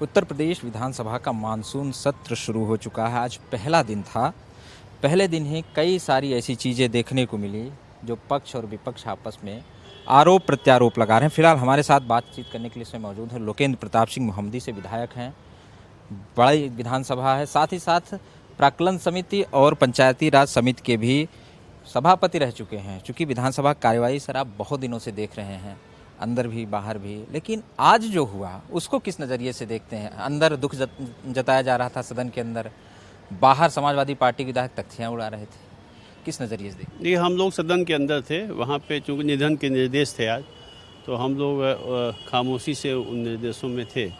उत्तर प्रदेश विधानसभा का मानसून सत्र शुरू हो चुका है। आज पहला दिन था। पहले दिन ही कई सारी ऐसी चीज़ें देखने को मिली जो पक्ष और विपक्ष आपस में आरोप प्रत्यारोप लगा रहे हैं। फिलहाल हमारे साथ बातचीत करने के लिए इसमें मौजूद है लोकेंद्र प्रताप सिंह मोहम्मदी से विधायक हैं। बड़ी विधानसभा है, साथ ही साथ प्राक्कलन समिति और पंचायती राज समिति के भी सभापति रह चुके हैं। चूँकि विधानसभा कार्यवाही सर आप बहुत दिनों से देख रहे हैं, अंदर भी बाहर भी, लेकिन आज जो हुआ उसको किस नज़रिए से देखते हैं? अंदर दुख जताया जा रहा था सदन के अंदर, बाहर समाजवादी पार्टी विधायक तख्तियाँ उड़ा रहे थे, किस नज़रिए से देखते? जी, हम लोग सदन के अंदर थे, वहाँ पे चूँकि निधन के निर्देश थे आज, तो हम लोग खामोशी से उन निर्देशों में थे।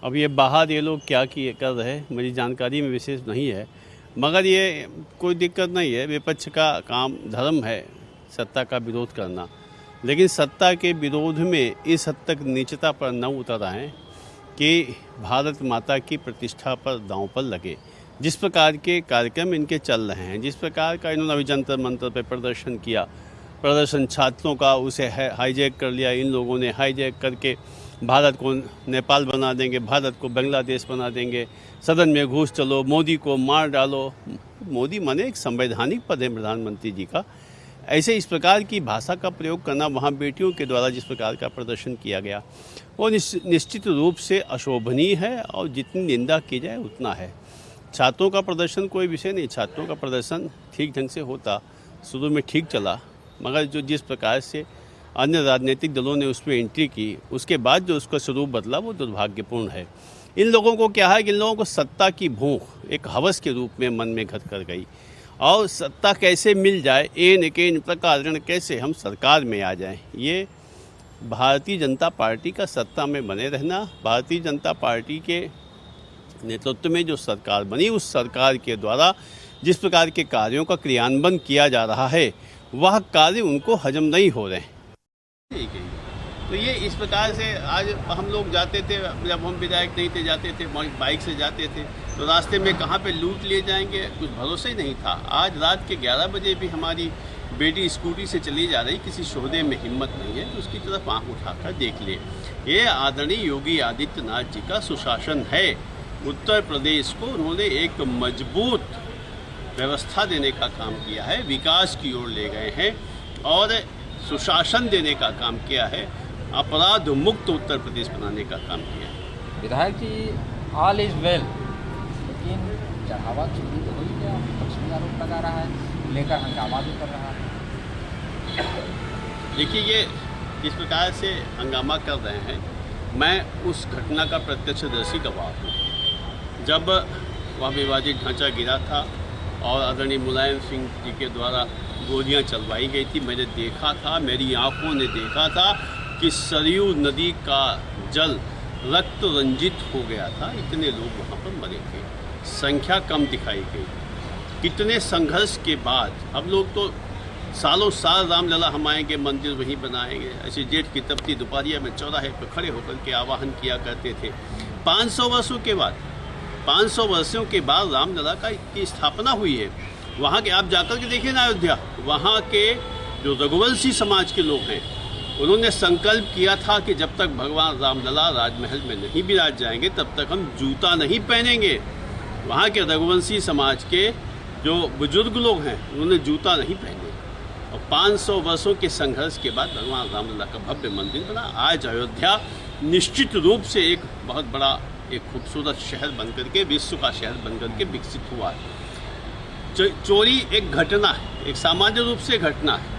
अब ये बाहर ये लोग क्या किए कर रहे हैं मेरी जानकारी में विशेष नहीं है, मगर ये कोई दिक्कत नहीं है। विपक्ष का काम धर्म है सत्ता का विरोध करना, लेकिन सत्ता के विरोध में इस हद तक नीचता पर न उतर आएँ कि भारत माता की प्रतिष्ठा पर दांव पर लगे। जिस प्रकार के कार्यक्रम इनके चल रहे हैं, जिस प्रकार का इन्होंने अभी जंतर मंतर पर प्रदर्शन किया, प्रदर्शन छात्रों का उसे हाईजैक कर लिया, इन लोगों ने हाईजैक करके भारत को नेपाल बना देंगे, भारत को बांग्लादेश बना देंगे, सदन में घुस चलो, मोदी को मार डालो। मोदी माने एक संवैधानिक पद है प्रधानमंत्री जी का। ऐसे इस प्रकार की भाषा का प्रयोग करना, वहाँ बेटियों के द्वारा जिस प्रकार का प्रदर्शन किया गया, वो निश्चित रूप से अशोभनीय है और जितनी निंदा की जाए उतना है। छात्रों का प्रदर्शन कोई विषय नहीं, छात्रों का प्रदर्शन ठीक ढंग से होता, शुरू में ठीक चला, मगर जो जिस प्रकार से अन्य राजनीतिक दलों ने उसमें एंट्री की, उसके बाद जो उसका स्वरूप बदला, वो दुर्भाग्यपूर्ण है। इन लोगों को क्या है कि इन लोगों को सत्ता की भूख एक हवस के रूप में मन में घर कर गई, और सत्ता कैसे मिल जाए, इन प्रकार कैसे हम सरकार में आ जाएं। ये भारतीय जनता पार्टी का सत्ता में बने रहना, भारतीय जनता पार्टी के नेतृत्व में जो सरकार बनी, उस सरकार के द्वारा जिस प्रकार के कार्यों का क्रियान्वयन किया जा रहा है, वह कार्य उनको हजम नहीं हो रहे हैं। ठीक है, तो ये इस प्रकार से आज हम लोग जाते थे, जब हम विधायक नहीं थे, जाते थे बाइक से जाते थे, तो रास्ते में कहाँ पे लूट लिए जाएंगे कुछ भरोसा ही नहीं था। आज रात के 11 बजे भी हमारी बेटी स्कूटी से चली जा रही, किसी शोधे में हिम्मत नहीं है तो उसकी तरफ आँख उठाकर देख ले। ये आदरणीय योगी आदित्यनाथ जी का सुशासन है। उत्तर प्रदेश को उन्होंने एक मजबूत व्यवस्था देने का काम किया है, विकास की ओर ले गए हैं और सुशासन देने का काम किया है, अपराध मुक्त उत्तर प्रदेश बनाने का काम किया है। विधायक जी, ऑल इज वेल, लेकिन चढ़ावा चोरी तो हो गया, पक्ष में आरोप लगा रहा है, लेकर हंगामा भी कर रहा है। देखिए, ये जिस प्रकार से हंगामा कर रहे हैं, मैं उस घटना का प्रत्यक्षदर्शी गवाह हूँ। जब वह विवादित ढांचा गिरा था और आदरणीय मुलायम सिंह जी के द्वारा गोलियां चलवाई गई थी, मैंने देखा था, मेरी आंखों ने देखा था कि सरयू नदी का जल रक्त रंजित हो गया था। इतने लोग वहाँ पर मरे थे, संख्या कम दिखाई गई। कितने संघर्ष के बाद हम लोग तो सालों साल रामलला हम आएंगे, मंदिर वहीं बनाएंगे, ऐसे जेठ की तपती दोपहरिया में चौराहे पर खड़े होकर के आवाहन किया करते थे। 500 वर्षों के बाद, 500 वर्षों के बाद रामलला की स्थापना हुई है। वहाँ के आप जाकर के देखिए ना अयोध्या, वहाँ के जो रघुवंशी समाज के लोग हैं, उन्होंने संकल्प किया था कि जब तक भगवान रामलला राजमहल में नहीं विराज जाएंगे तब तक हम जूता नहीं पहनेंगे। वहाँ के रघुवंशी समाज के जो बुजुर्ग लोग हैं, उन्होंने जूता नहीं पहने, और 500 वर्षों के संघर्ष के बाद भगवान रामलला का भव्य मंदिर बना। आज अयोध्या निश्चित रूप से एक बहुत बड़ा, एक खूबसूरत शहर बनकर के, विश्व का शहर बनकर के विकसित हुआ है। चोरी एक घटना है, एक सामान्य रूप से घटना है,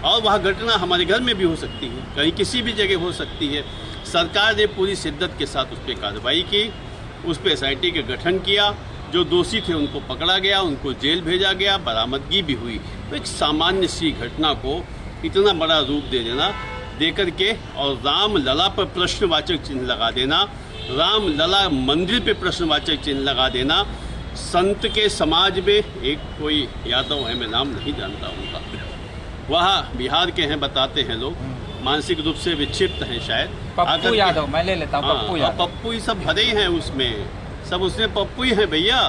और वह घटना हमारे घर में भी हो सकती है, कहीं किसी भी जगह हो सकती है। सरकार ने पूरी शिद्दत के साथ उस पर कार्रवाई की, उस पर SIT का गठन किया, जो दोषी थे उनको पकड़ा गया, उनको जेल भेजा गया, बरामदगी भी हुई। तो एक सामान्य सी घटना को इतना बड़ा रूप दे देना, देकर के, और रामलला पर प्रश्नवाचक चिन्ह लगा देना, रामलला मंदिर पे प्रश्नवाचक चिन्ह लगा देना। संत के समाज में एक कोई यादव है, मैं नाम नहीं जानता उनका, वह बिहार के हैं बताते हैं लोग, मानसिक रूप से विक्षिप्त हैं शायद, पप्पू यादव, मैं ले लेता हूँ पप्पू यादव। पप्पू ही सब भरे हैं उसमें, सब उसमें पप्पू ही हैं भैया।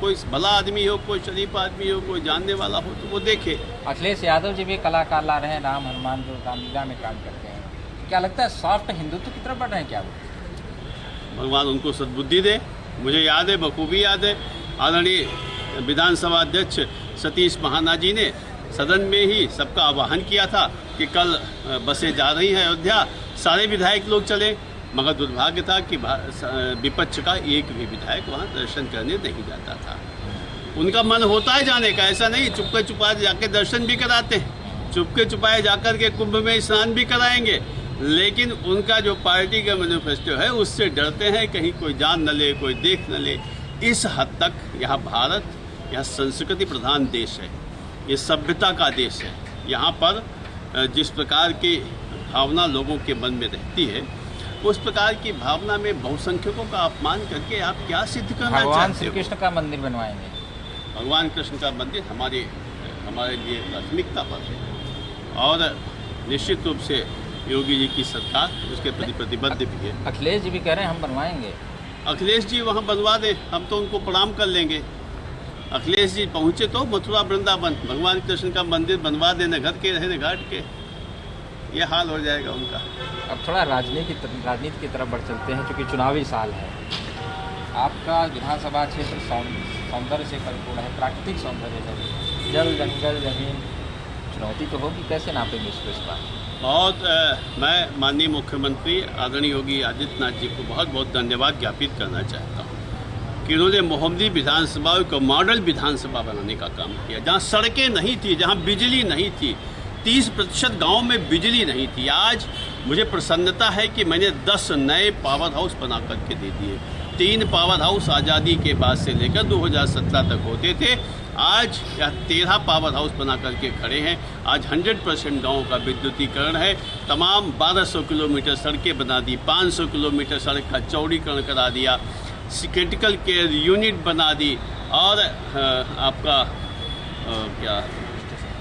कोई भला आदमी हो, कोई शरीफ आदमी हो, कोई जानने वाला हो तो वो देखे। अखिलेश यादव जी भी कलाकार ला रहे हैं, राम हनुमान जो रामलीला में काम करते हैं, क्या लगता है सॉफ्ट हिंदुत्व की तरफ बढ़ रहे हैं क्या वो? भगवान उनको सद्बुद्धि दे। मुझे याद है, बखूबी याद है, आदरणीय विधानसभा अध्यक्ष सतीश महाना जी ने सदन में ही सबका आह्वान किया था कि कल बसें जा रही हैं अयोध्या, सारे विधायक लोग चले, मगर दुर्भाग्य था कि विपक्ष का एक भी विधायक वहाँ दर्शन करने नहीं जाता था। उनका मन होता है जाने का, ऐसा नहीं, चुपके चुपाए जाके दर्शन भी कराते हैं, चुपके चुपाए जाकर के कुंभ में स्नान भी कराएंगे, लेकिन उनका जो पार्टी का मैनिफेस्टो है उससे डरते हैं कहीं कोई जान न ले, कोई देख न ले। इस हद तक यह भारत, यह संस्कृति प्रधान देश है, ये सभ्यता का देश है। यहाँ पर जिस प्रकार की भावना लोगों के मन में रहती है, उस प्रकार की भावना में बहुसंख्यकों का अपमान करके आप क्या सिद्ध करना चाहते हो? भगवान श्री कृष्ण का मंदिर बनवाएंगे। भगवान कृष्ण का मंदिर हमारे लिए प्राथमिकता पर है और निश्चित रूप से योगी जी की सरकार उसके प्रति प्रतिबद्ध भी है। अखिलेश जी भी कह रहे हैं हम बनवाएंगे। अखिलेश जी वहाँ बनवा दें, हम तो उनको प्रणाम कर लेंगे। अखिलेश जी पहुँचे तो मथुरा वृंदावन भगवान कृष्ण का मंदिर बनवा देने, घर के रहने घाट के, ये हाल हो जाएगा उनका। अब थोड़ा राजनीति की तरफ बढ़ चलते हैं, क्योंकि चुनावी साल है। आपका विधानसभा क्षेत्र सौंदर्य से परिपूर्ण है, प्राकृतिक सौंदर्य है, जल जंगल जमीन, चुनौती तो होगी, कैसे नापेंगे इसको इस बार? बहुत मैं माननीय मुख्यमंत्री आदरणीय योगी आदित्यनाथ जी को बहुत बहुत धन्यवाद ज्ञापित करना चाहता हूँ कि उन्होंने मोहम्मदी विधानसभा को मॉडल विधानसभा बनाने का काम किया, जहाँ सड़कें नहीं थी, जहाँ बिजली नहीं थी, 30% गाँव में बिजली नहीं थी। आज मुझे प्रसन्नता है कि मैंने 10 नए पावर हाउस बना करके दे दिए। 3 पावर हाउस आज़ादी के बाद से लेकर 2017 तक होते थे, आज यह 13 पावर हाउस बना करके खड़े हैं। आज 100% गाँव का विद्युतीकरण है, तमाम 1200 किलोमीटर सड़कें बना दी, 500 किलोमीटर सड़क का चौड़ीकरण करा दिया, क्रिटिकल केयर यूनिट बना दी और आपका क्या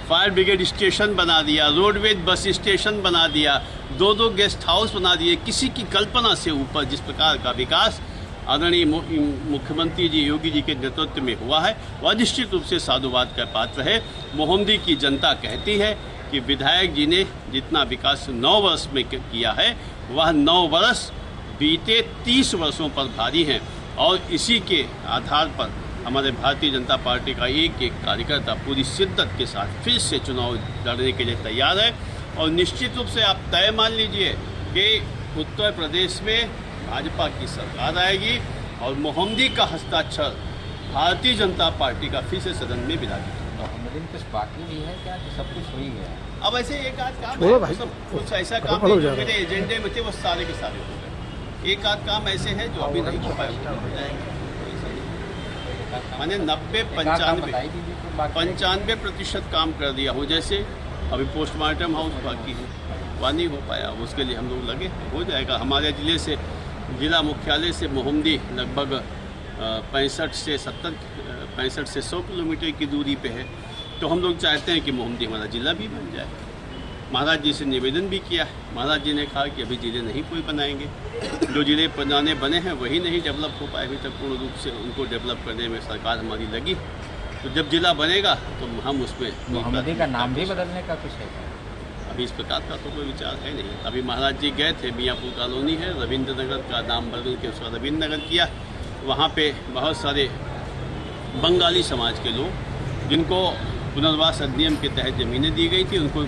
फायर ब्रिगेड स्टेशन बना दिया, रोडवेज बस स्टेशन बना दिया, 2 गेस्ट हाउस बना दिए। किसी की कल्पना से ऊपर जिस प्रकार का विकास आदरणीय मुख्यमंत्री जी योगी जी के नेतृत्व में हुआ है, वह निश्चित रूप से साधुवाद का पात्र है। मोहम्मदी की जनता कहती है कि विधायक जी ने जितना विकास 9 वर्ष में किया है, वह 9 वर्ष बीते 30 वर्षों पर भारी हैं और इसी के आधार पर हमारे भारतीय जनता पार्टी का एक एक कार्यकर्ता पूरी शिद्दत के साथ फिर से चुनाव लड़ने के लिए तैयार है। और निश्चित रूप से आप तय मान लीजिए कि उत्तर प्रदेश में भाजपा की सरकार आएगी और मोहम्मदी का हस्ताक्षर भारतीय जनता पार्टी का फिर से सदन में विदा किया। कुछ बाकी भी है क्या, कि सब कुछ हो ही गया? अब ऐसे एक आध काम है, सब कुछ ऐसा काम है जो मेरे एजेंडे में थे, वो सारे के सारे हो गए। एक आध काम ऐसे हैं जो अभी नहीं हो पाए, हो जाएंगे। मैंने 95% काम कर दिया हूँ। जैसे अभी पोस्टमार्टम हाउस बाकी है, वह नहीं हो पाया, उसके लिए हम लोग लगे, हो जाएगा। हमारे ज़िले से, जिला मुख्यालय से मोहम्मदी लगभग 65 से 100 किलोमीटर की दूरी पे है, तो हम लोग चाहते हैं कि मोहम्मदी हमारा ज़िला भी बन जाए। महाराज जी से निवेदन भी किया है, महाराज जी ने कहा कि अभी ज़िले नहीं कोई बनाएंगे, जो ज़िले पुराने बने हैं वही नहीं डेवलप हो पाए अभी तक पूर्ण रूप से, उनको डेवलप करने में सरकार हमारी लगी। तो जब जिला बनेगा तो हम उसमें मोहम्मदी का नाम भी बदलने का कुछ है? अभी इस प्रकार का तो कोई विचार है नहीं। अभी महाराज जी गए थे, मियाँपुर कॉलोनी है, रविंद्र नगर का नाम बदल के उसका रविंद्र नगर किया। वहाँ पे बहुत सारे बंगाली समाज के लोग जिनको पुनर्वास अधिनियम के तहत ज़मीनें दी गई थी, उनको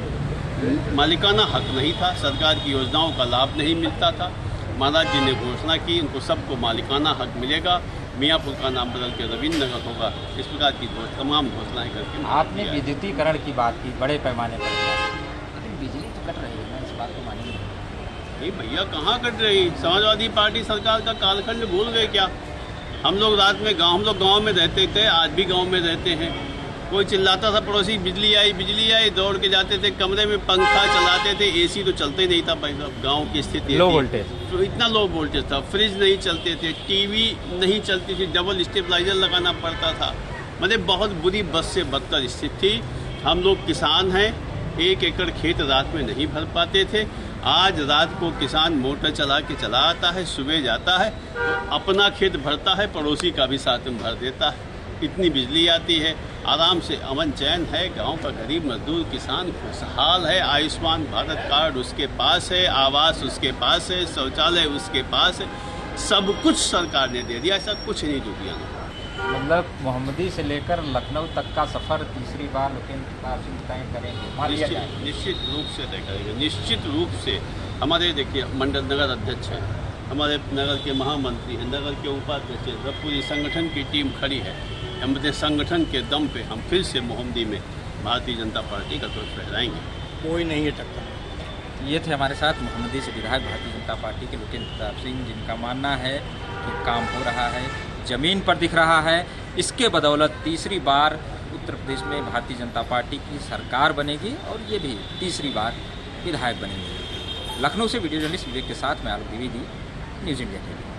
मालिकाना हक नहीं था, सरकार की योजनाओं का लाभ नहीं मिलता था। महाराज जी ने घोषणा की उनको सबको मालिकाना हक मिलेगा, मियाँपुर का नाम बदल के रविंद्र नगर होगा। इस प्रकार की तमाम घोषणाएं करके आपने विद्युतीकरण की बात की बड़े पैमाने पर, लेकिन बिजली तो कट रही है ना, इस बात को मानिए। नहीं भैया, कहाँ कट रही? समाजवादी पार्टी सरकार का कालखंड भूल गए क्या? हम लोग रात में हम लोग गाँव में रहते थे, आज भी गाँव में रहते हैं। कोई चिल्लाता था पड़ोसी बिजली आई, दौड़ के जाते थे, कमरे में पंखा चलाते थे, एसी तो चलते ही नहीं था भाई साहब। गाँव की स्थिति लो वोल्टेज, तो इतना लो वोल्टेज था, फ्रिज नहीं चलते थे, टीवी नहीं चलती थी, डबल स्टेबलाइजर लगाना पड़ता था। मतलब बहुत बुरी बद से बदतर स्थिति थी। हम लोग किसान हैं, 1 एकड़ खेत रात में नहीं भर पाते थे। आज रात को किसान मोटर चला के चला आता है, सुबह जाता है तो अपना खेत भरता है, पड़ोसी का भी साथ में भर देता है। इतनी बिजली आती है, आराम से अमन चैन है। गांव का गरीब मजदूर किसान खुशहाल है। आयुष्मान भारत कार्ड उसके पास है, आवास उसके पास है, शौचालय उसके पास है। सब कुछ सरकार ने दे दिया, ऐसा कुछ नहीं जो दिया नहीं। मतलब मोहम्मदी से लेकर लखनऊ तक का सफर तीसरी बार लोकेंद्र प्रताप सिंह तय करेंगे, मान लिया जाए। निश्चित रूप से तय करेंगे, निश्चित रूप से। हमारे देखिए मंडल नगर अध्यक्ष हैं, हमारे नगर के महामंत्री हैं, नगर के उपाध्यक्ष हैं, सब पूरी संगठन की टीम खड़ी है। हम अपने संगठन के दम पे हम फिर से मोहम्मदी में भारतीय जनता पार्टी का ध्वज फहराएंगे। कोई नहीं है टक्कर। ये थे हमारे साथ मोहम्मदी से विधायक भारतीय जनता पार्टी के लोकेंद्र प्रताप सिंह, जिनका मानना है कि काम हो रहा है, ज़मीन पर दिख रहा है। इसके बदौलत तीसरी बार उत्तर प्रदेश में भारतीय जनता पार्टी की सरकार बनेगी और ये भी तीसरी बार विधायक बनेंगे। लखनऊ से वीडियो जर्नलिस्ट विवेक के साथ मैं आलोक द्विवेदी, न्यूज़ इंडिया के लिए।